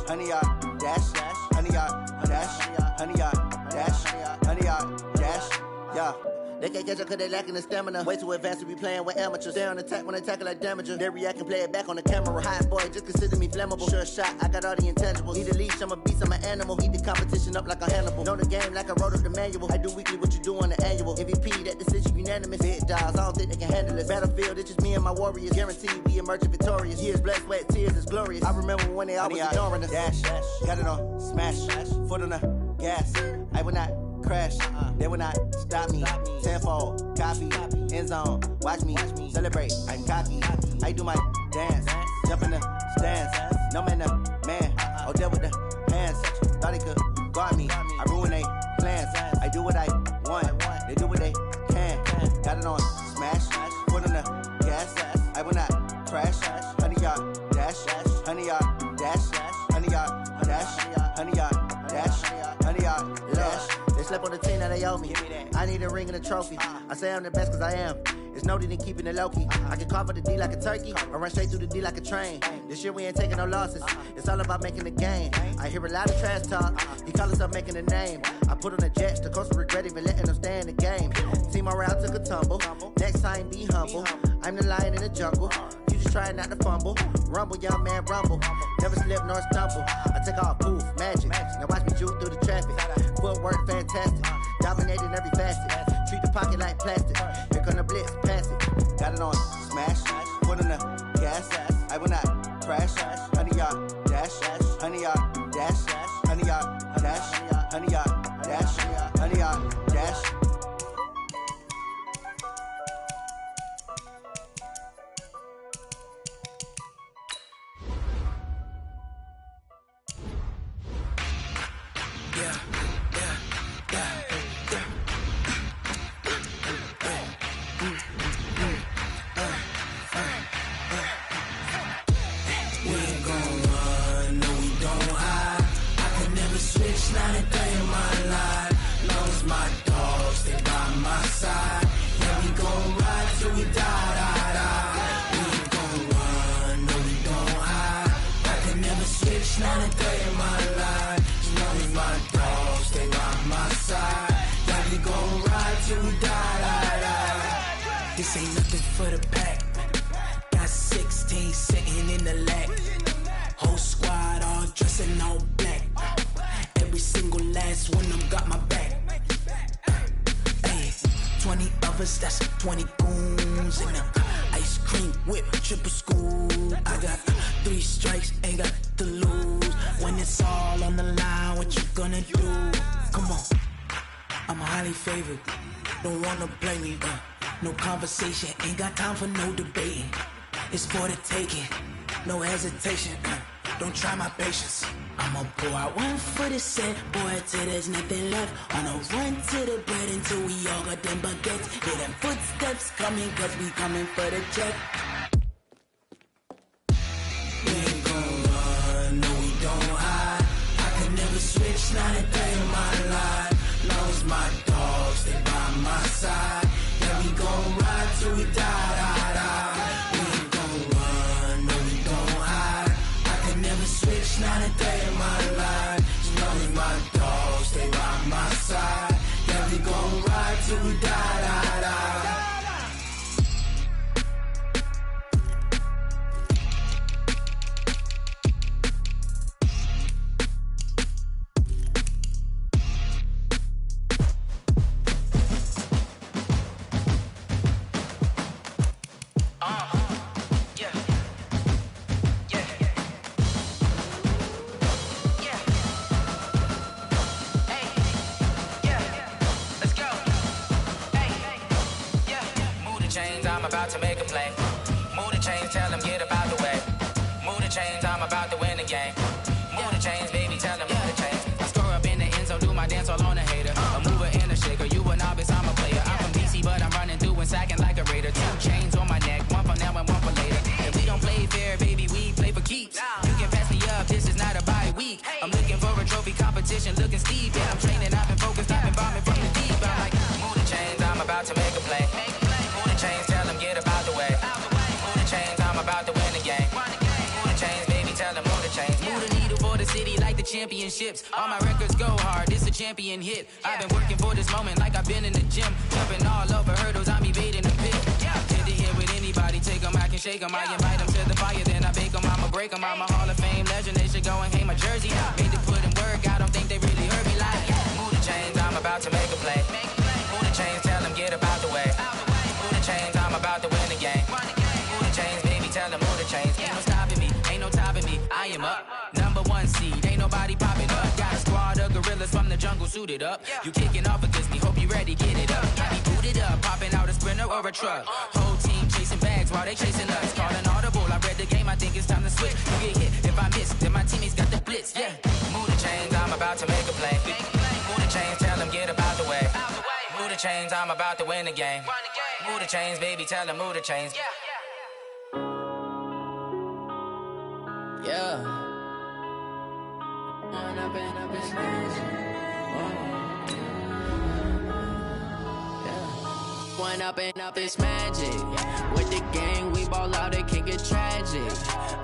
100-yard dash. 100-yard dash. 100-yard dash. 100-yard dash. Yeah. They can't catch up cause they lacking the stamina. Way too advanced to be playing with amateurs. Stay on attack when they tackle like damager. They react and play it back on the camera. Hot boy, just consider me flammable. Sure shot, I got all the intangibles. Need a leash, I'm a beast, I'm an animal. Eat the competition up like a Hannibal. Know the game like I wrote up the manual. I do weekly what you do on the annual. MVP, that decision unanimous. Big dials, I don't think they can handle it. Battlefield, it's just me and my warriors. Guaranteed we emerge victorious. Years, blood, sweat, tears, it's glorious. I remember when they always ignoring us. Dash, got it on smash. Foot on the gas. I will not crash. They will not stop me. Tenfold, copy, end zone. Watch me celebrate. I'm cocky. I do my dance. Jump in the stands. No man, man. Oh, there with the hands. Thought he could guard me. I ruin they plans. I do what I want. They do what they can. Got it on smash. Foot on the gas. I will not crash. 100-yard dash. 100-yard dash. 100-yard dash. 100-yard dash. 100-yard dash. They slept on the team that they owe me. I need a ring and a trophy. I say I'm the best cause I am. It's noted in keeping it low-key. I can carve up the D like a turkey or run straight through the D like a train. This year we ain't taking no losses. It's all about making the game. I hear a lot of trash talk. He call himself making a name. I put on the Jets. The coach will regret even letting them stay in the game. Team morale took a tumble. Next time be humble. I'm the lion in the jungle. You just try not to fumble. Rumble, young man, rumble. Never slip nor stumble. I take off, poof, magic. Now watch me juke through the traffic. Footwork fantastic. Dominating every facet. Treat the pocket like plastic. Here come the blitz, pass it. Got it on smash. Foot on the gas. I will not crash. 100-yard dash. 100-yard dash. 100-yard dash. 100-yard dash. 100-yard dash. This ain't nothing for the pack. Got 16 sitting in the lag. Whole squad all dressing all black. Every single last one of them got my back. Hey, 20 of us, that's 20 goons in the ice cream whip, triple scoop. I got 3 strikes, ain't got to lose. When it's all on the line, what you gonna do? Come on, I'm highly favored. Don't wanna play me, no conversation, ain't got time for no debating. It's for the taking, no hesitation. Don't try my patience. I'ma pour out one for the set, boy, till there's nothing left. On a run to the bread until we all got them baguettes. Hear them footsteps coming, cause we coming for the check. We ain't gon' run, no we don't hide. I could never switch, not a day in my life. Long as my dogs, they by my side. Yeah, we gon' ride till we die. We ain't gon' run, no we don't hide. I could never switch, not a day in my life. As long as my dogs, they by my side. Yeah, we gon' ride till we die. I'm about to make a play. Move the chains, tell them get up out the way. Move the chains, I'm about to win the game. Move the chains, baby, tell them. play fair, baby, we play for keeps. You can pass me up, this is not a bye week. I'm looking for a trophy competition, looking steep. Yeah, I'm training, I've been focused, I've been bombing from the deep. I'm like, move the chains, I'm about to make a play. Move the chains, tell them get about the way. Move the chains, I'm about to win the game. Move the chains, baby, tell them move the chains. Move the needle for the city like the championships. All my records go hard, this a champion hit. I've been working for this moment like I've been in the gym. Jumping all over hurdles, I'm evading the pit. Hit the hit with anybody, take them, I can shake them. I invite them to the fire, then I bake them, I'ma break them. I'm a Hall of Fame legend, they should go and hang my jersey. Made to put in work, I don't think they really heard me like. Move the chains, I'm about to make a play. Move the chains, tell them get about the way. Move the chains, I'm about to win the game. Move the chains, baby, tell them move the chains. Ain't no stopping me, ain't no topping me, I am up. #1 seed, ain't nobody popping up. Got a squad of gorillas from the jungle suited up. You kicking off against me, hope you ready, get it up. Got me booted up, popping out a Sprinter or a truck. Whole team chasing bags while they chasing us. Call an audible, I read the game, I think it's time to switch. You get hit, if I miss, then my teammates got the blitz, yeah. Move the chains, I'm about to make a play. Move the chains, tell them get about the way. Move the chains, I'm about to win the game. Move the chains, baby, tell them move the chains. Yeah. One up and up, it's magic. With the gang, we ball out, it can get tragic.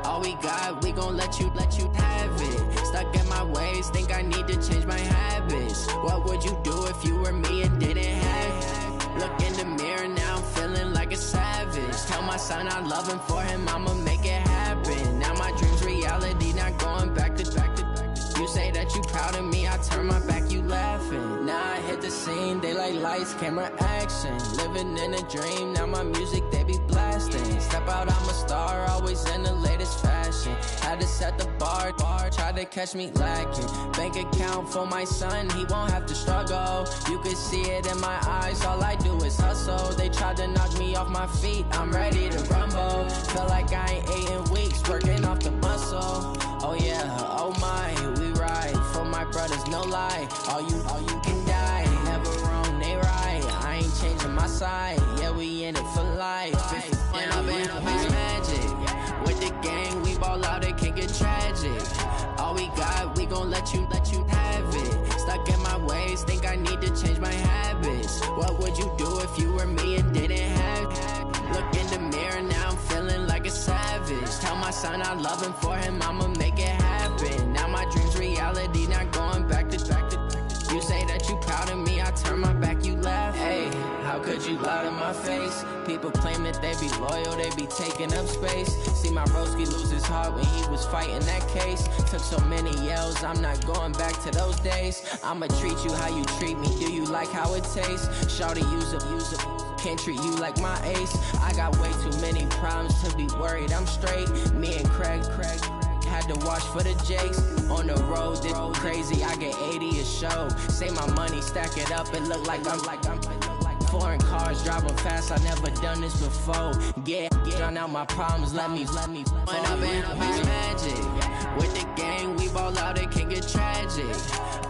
All we got, we gon' let you have it. Stuck in my ways, think I need to change my habits. What would you do if you were me and didn't have it? Look in the mirror, now I'm feeling like a savage. Tell my son I love him, for him I'ma make it happen. Now my dream's reality, not going back to. You say that you proud of me, I turn my back, you laughing. Now I hit the scene, they like lights, camera, action. Living in a dream, now my music, they be blasting. Step out, I'm a star, always in the latest fashion. Had to set the bar, try to catch me lacking. Bank account for my son, he won't have to struggle. You can see it in my eyes, all I do is hustle. They tried to knock me off my feet, I'm ready to rumble. Feel like I ain't ate in weeks, working off the muscle. Oh yeah, oh my, we ride for my brothers, no lie. All you can die, never wrong, they right. I ain't changing my side, yeah, we in it for life. When up and up, it's magic. With the gang, we ball out, it can get tragic. All we got, we gon' let you have it. Stuck in my ways, think I need to change my habits. What would you do if you were me and didn't have it? Look in the mirror, now I'm feeling like a savage. Tell my son I love him, for him I'ma make it happen. Now my dream's reality, not going back to. You say that you proud of me, I turn my back, you laugh. Hey, how could you lie to my face? People claim that they be loyal, they be taking up space. See my broski lose his heart when he was fighting that case. Took so many yells, I'm not going back to those days. I'ma treat you how you treat me, do you like how it tastes? Shawty, use up. Can't treat you like my ace. I got way too many problems to be worried, I'm straight. Me and Craig had to watch for the Jakes. On the road, this crazy, I get 80 a show. Say my money, stack it up, it look like I'm foreign cars, driving fast, I never done this before. Get drown out my problems, let me When up and up, it's magic. With the gang, we ball out, it can get tragic.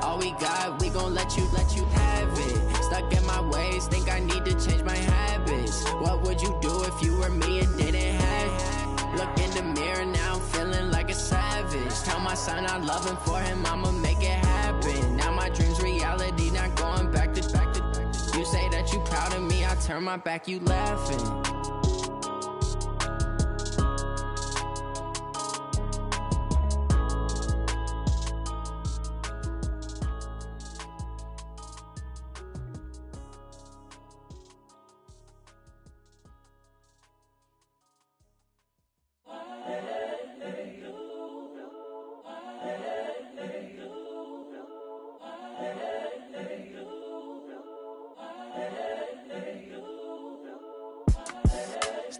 All we got, we gon' let you have it. Stuck in my ways, think I need to change my habits. What would you do if you were me and didn't have it? Look in the mirror, now I'm feeling like a savage. Tell my son I love him, for him I'ma make it happen. Now my dream's reality, not going back to. You say that you proud of me, I turn my back, you laughing.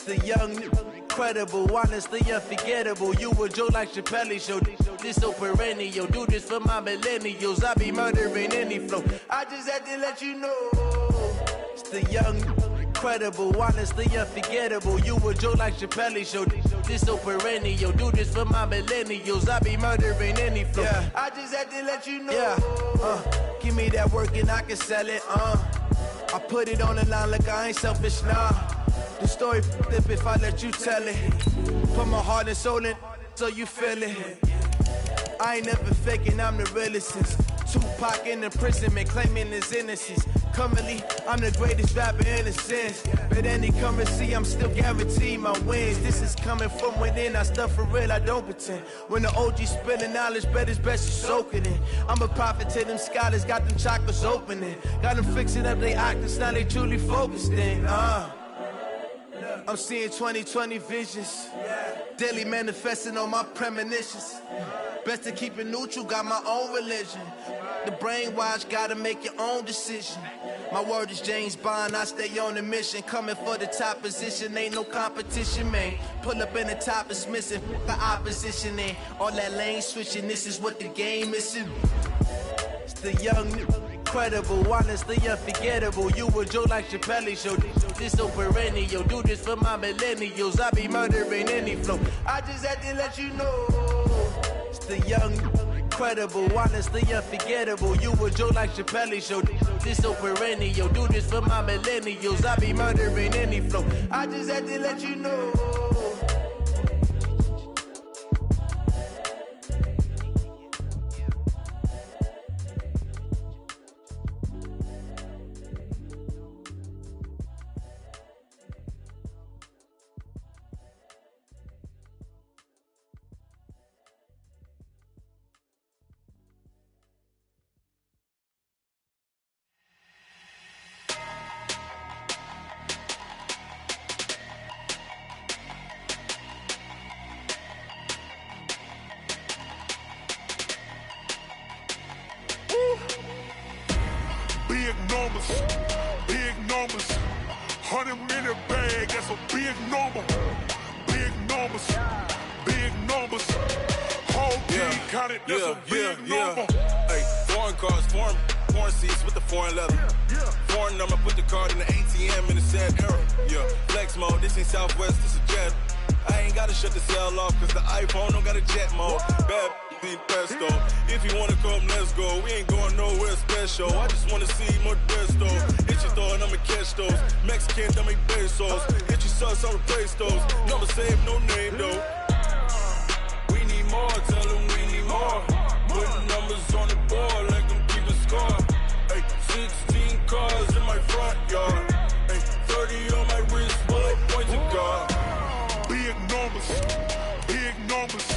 The young, incredible, honestly unforgettable. You a joke like Chappelle show. This so perennial. Do this for my millennials. I be murdering any flow. I just had to let you know. It's the young, incredible, honestly unforgettable. You a joke like Chappelle show. This so perennial. Do this for my millennials. I be murdering any flow. Yeah. I just had to let you know. Yeah. Give me that work and I can sell it. I put it on the line like I ain't selfish, nah. The story flip if I let you tell it. Put my heart and soul in so you feel it. I ain't never faking, I'm the realest since Tupac in imprisonment, claiming his innocence. Currently, I'm the greatest rapper in a sense. But any currency, I'm still guaranteed my wins. This is coming from within, I stuff for real, I don't pretend. When the OG spilling knowledge, bet it's best you soak it in. I'm a prophet to them scholars, got them chakras opening. Got them fixing up they octaves, now they truly focused in. I'm seeing 2020 visions. Daily manifesting on my premonitions. Best to keep it neutral, got my own religion. The brainwash, gotta make your own decision. My word is James Bond, I stay on a mission. Coming for the top position, ain't no competition, man. Pull up in the top, it's missing, the opposition ain't. All that lane switching, this is what the game is. It's the young, incredible, honestly unforgettable. You a Joe like Chappelle show, this so perennial. Do this for my millennials, I be murdering any flow. I just had to let you know. It's the young, incredible, honestly unforgettable. You a Joe like Chappelle show, this so perennial. Do this for my millennials, I be murdering any flow. I just had to let you know. Big numbers, 100-minute bag, that's a big number. Big numbers, whole team counted, that's a big number. Hey, foreign cars, foreign seats with the foreign leather. Foreign number, put the card in the ATM in the sad era. Yeah, flex mode, this ain't Southwest, this is jet. I ain't gotta shut the cell off, cause the iPhone don't got a jet mode. Bad pesto. If you wanna come, let's go. We ain't going nowhere special. I just wanna see more Modesto. Hit your throw and I'ma catch those. Mexican, dummy pesos. Hit your sauce, I'll replace those. Number save, no name though. We need more, tell them we need more. Putting numbers on the board, like them keep a score. Hey, 16 cars in my front yard. Hey, 30 on my wrist, bullet point to God. Big numbers,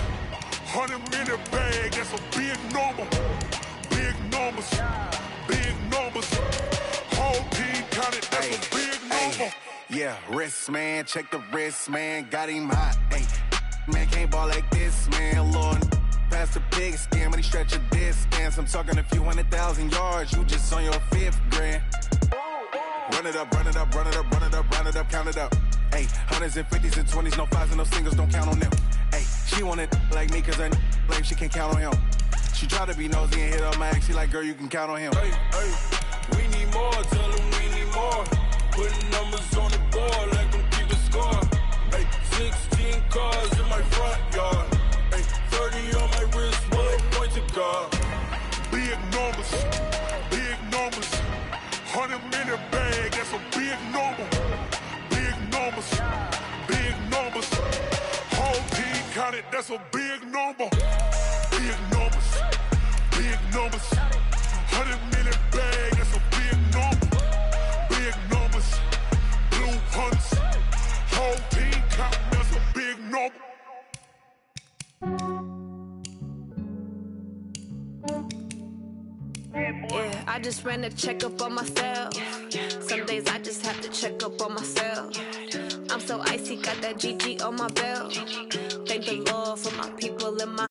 100-minute bag, that's a big number. Big numbers, whole team counted, that's a big number. Yeah, wrist man, check the wrist man, got him hot. Ay, man can't ball like this, man. Lord, past the pig skin, when he stretch a distance. I'm talking a few 100,000 yards, you just on your 5th grand. Run it up, count it up. Ay, hundreds and 50s and 20s, no 5s and no singles, don't count on them. Ay, she want it like me, cause her blame, she can't count on him. She try to be nosy and hit up my ex, she like, girl, you can count on him. Hey, we need more, tell them we need more. Putting numbers on the board, like them keep a score. Hey, 16 cars in my front yard. Hey, 30 on my wrist, bullet point to God. Big numbers, 100-minute bag, that's a big number. Big numbers, whole team counted, that's a big number. Big numbers, 100-minute bag, that's a big number. Big numbers, blue hunts, whole team counting, that's a big number. Yeah, I just ran a checkup on myself. Some days I just have to check up on myself. I'm so icy, got that GG on my belt. Thank the Lord for my people in my